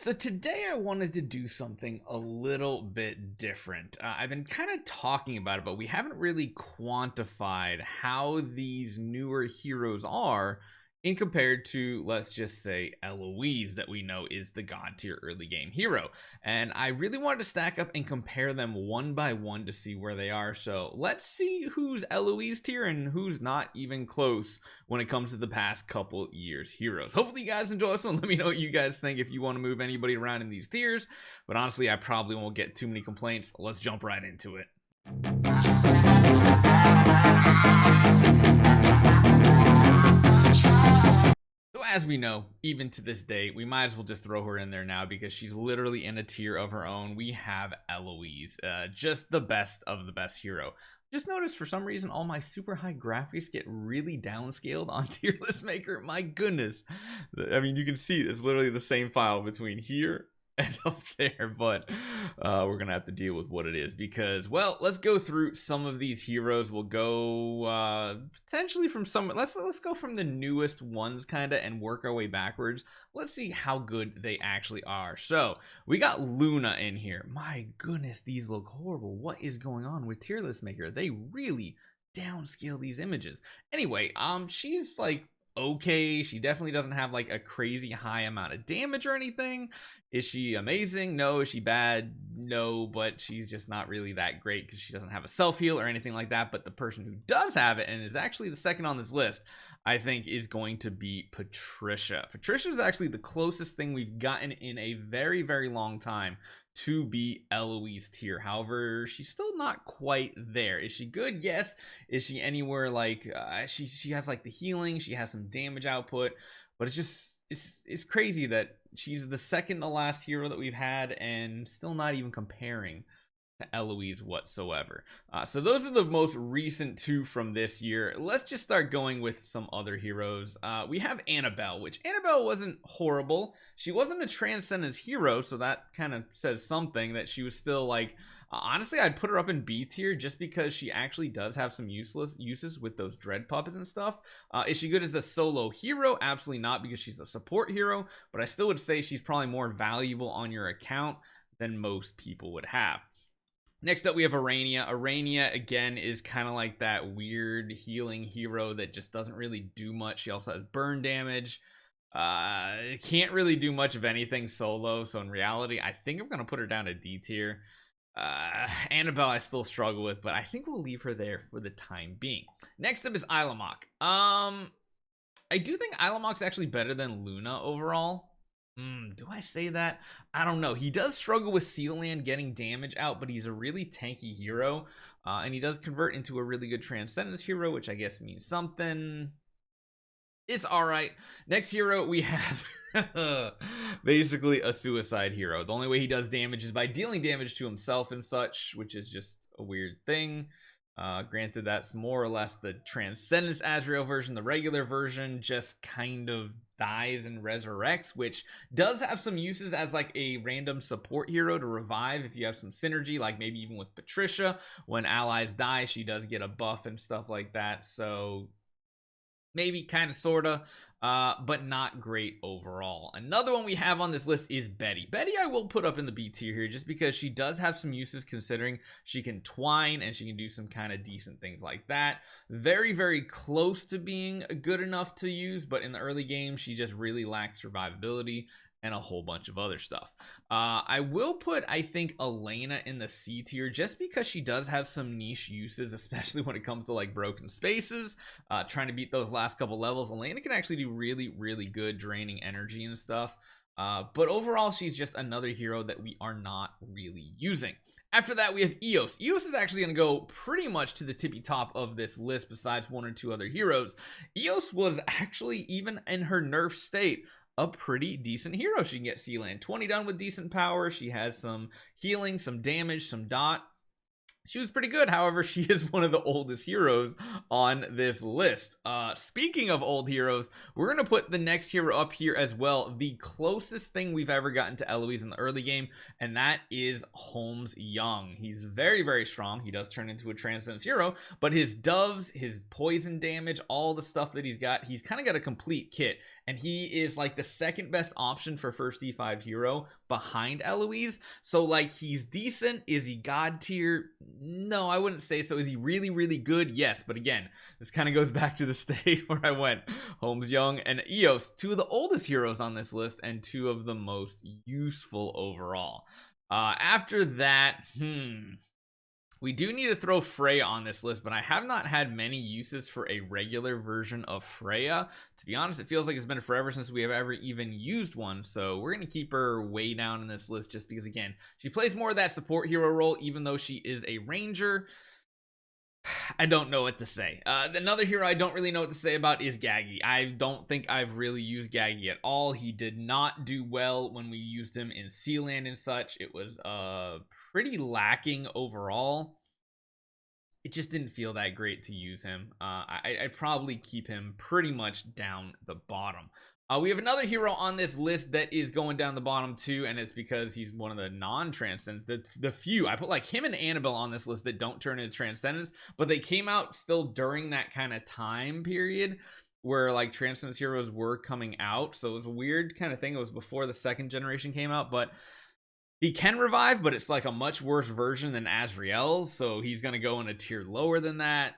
So today I wanted to do something a little bit different. I've been kind of talking about it, but we haven't really quantified how these newer heroes are in compared to, let's just say, Eloise, that we know is the god tier early game hero. And I really wanted to stack up and compare them one by one to see where they are. So let's see who's Eloise tier and who's not even close when it comes to the past couple years heroes. Hopefully you guys enjoy this one. Let me know what you guys think if you want to move anybody around in these tiers. But honestly, I probably won't get too many complaints. Let's jump right into it. So as we know, even to this day, we might as well just throw her in there now because she's literally in a tier of her own. We have Eloise, just the best of the best hero. Just noticed for some reason all my super high graphics get really downscaled on tier list maker. My goodness. I mean, you can see it's literally the same file between here and up there, but we're gonna have to deal with what it is because, well, let's go through some of these heroes. We'll go potentially from some, let's go from the newest ones kind of and work our way backwards. Let's see how good they actually are. So we got Luna in here. My goodness, these look horrible. What is going on with tier list maker? They really downscale these images. Anyway, she's like okay. She definitely doesn't have like a crazy high amount of damage or anything. Is she amazing? No. Is she bad? No, but she's just not really that great because she doesn't have a self heal or anything like that. But the person who does have it and is actually the second on this list, I think, is going to be Patricia. Patricia is actually the closest thing we've gotten in a very, very long time to be Eloise tier. However, she's still not quite there. Is she good? Yes. Is she anywhere like she has like the healing, she has some damage output, but it's just it's crazy that she's the second to last hero that we've had and still not even comparing to Eloise whatsoever. So those are the most recent two from this year. Let's just start going with some other heroes. We have Annabelle, which Annabelle wasn't horrible. She wasn't a Transcendence hero, so that kind of says something that she was still like, honestly, I'd put her up in B tier just because she actually does have some useless uses with those dread puppets and stuff. Is she good as a solo hero? Absolutely not, because she's a support hero, but I still would say she's probably more valuable on your account than most people would have. Next up, we have Arania. Arania, again, is kind of like that weird healing hero that just doesn't really do much. She also has burn damage. Can't really do much of anything solo. So in reality, I think I'm going to put her down to D tier. Annabelle, I still struggle with, but I think we'll leave her there for the time being. Next up is Ilamok. I do think Ilamok's actually better than Luna overall. Do I say that? I don't know. He does struggle with Sealand getting damage out, but he's a really tanky hero. And he does convert into a really good Transcendence hero, which I guess means something. It's alright. Next hero, we have basically a suicide hero. The only way he does damage is by dealing damage to himself and such, which is just a weird thing. Granted, that's more or less the Transcendence Azrael version. The regular version just kind of dies and resurrects, which does have some uses as like a random support hero to revive if you have some synergy, like maybe even with Patricia. When allies die, she does get a buff and stuff like that. So maybe, kind of, sorta, but not great overall. Another one we have on this list is Betty. Betty I will put up in the B tier here just because she does have some uses, considering she can twine and she can do some kind of decent things like that. Very, very close to being good enough to use, but in the early game, she just really lacks survivability and a whole bunch of other stuff. I will put, I think, Elena in the C tier just because she does have some niche uses, especially when it comes to like broken spaces, trying to beat those last couple levels. Elena can actually do really, really good draining energy and stuff. But overall, she's just another hero that we are not really using. After that, we have Eos. Eos is actually going to go pretty much to the tippy top of this list besides one or two other heroes. Eos was actually, even in her nerf state, a pretty decent hero. She can get Sealand 20 done with decent power. She has some healing, some damage, some dot. She was pretty good. However, she is one of the oldest heroes on this list. Speaking of old heroes, we're going to put the next hero up here as well. The closest thing we've ever gotten to Eloise in the early game, and that is Holmes Young. He's very, very strong. He does turn into a Transcendence hero, but his doves, his poison damage, all the stuff that he's got, he's kind of got a complete kit. and he is like the second best option for first E5 hero behind Eloise. So like, he's decent. Is he god tier? No, I wouldn't say so. Is he really, really good? Yes, but again, this kind of goes back to the state where I went. Holmes Young and Eos, two of the oldest heroes on this list and two of the most useful overall. After that, we do need to throw Freya on this list, but I have not had many uses for a regular version of Freya. To be honest, it feels like it's been forever since we have ever even used one, so we're going to keep her way down in this list just because, again, she plays more of that support hero role, even though she is a ranger. I don't know what to say. Another hero I don't really know what to say about is Gaggy. I don't think I've really used Gaggy at all. He did not do well when we used him in Sealand and such. It was pretty lacking overall. It just didn't feel that great to use him. I'd probably keep him pretty much down the bottom. We have another hero on this list that is going down the bottom too, and it's because he's one of the non-transcendents. The few, I put like him and Annabelle on this list that don't turn into transcendents, but they came out still during that kind of time period where like transcendence heroes were coming out. So it was a weird kind of thing. It was before the second generation came out, but he can revive, but it's like a much worse version than Azrael's, so he's going to go in a tier lower than that.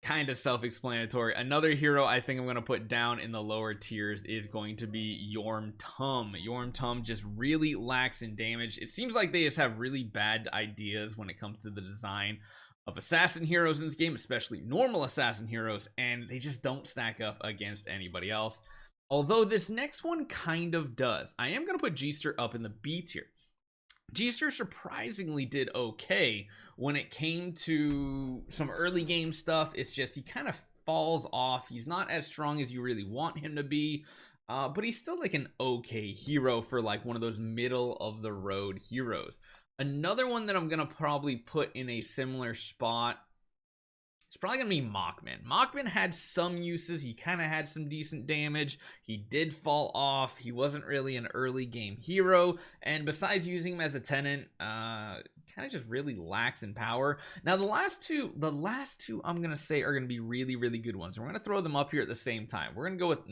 Kind of self-explanatory. Another hero I think I'm going to put down in the lower tiers is going to be Yorm Tum. Yorm Tum just really lacks in damage. It seems like they just have really bad ideas when it comes to the design of assassin heroes in this game, especially normal assassin heroes, and they just don't stack up against anybody else. Although this next one kind of does. I am going to put G-Ster up in the B tier. G-Ster surprisingly did okay when it came to some early game stuff. It's just he kind of falls off. He's not as strong as you really want him to be, but he's still like an okay hero for like one of those middle of the road heroes. Another one that I'm gonna probably put in a similar spot, it's probably gonna be Mockman. Mockman had some uses. He kind of had some decent damage. He did fall off. He wasn't really an early game hero, and besides using him as a tenant, kind of just really lacks in power. Now the last two I'm gonna say are gonna be really, really good ones. We're gonna throw them up here at the same time. We're gonna go with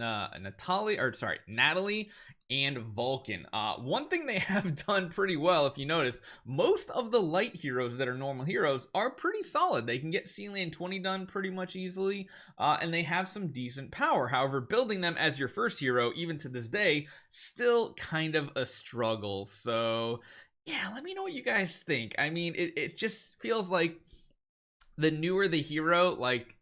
Natalie and Vulcan. One thing they have done pretty well, if you notice, most of the light heroes that are normal heroes are pretty solid. They can get Sealand 20 done pretty much easily, and they have some decent power. However, building them as your first hero, even to this day, still kind of a struggle. So yeah, let me know what you guys think. I mean, it just feels like the newer the hero, like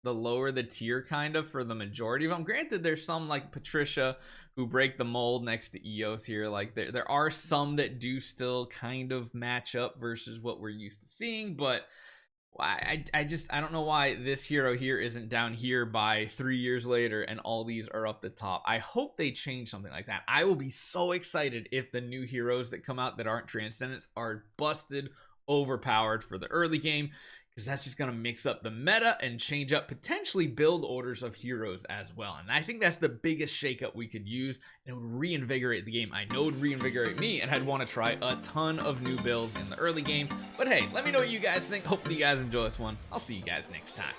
the lower the tier kind of for the majority of them. Granted, there's some like Patricia who break the mold next to Eos here. Like there are some that do still kind of match up versus what we're used to seeing, but I don't know why this hero here isn't down here by 3 years later and all these are up the top. I hope they change something like that. I will be so excited if the new heroes that come out that aren't transcendents are busted overpowered for the early game, because that's just going to mix up the meta and change up potentially build orders of heroes as well. And I think that's the biggest shakeup we could use, and it would reinvigorate the game. I know it would reinvigorate me, and I'd want to try a ton of new builds in the early game. But hey, let me know what you guys think. Hopefully you guys enjoy this one. I'll see you guys next time.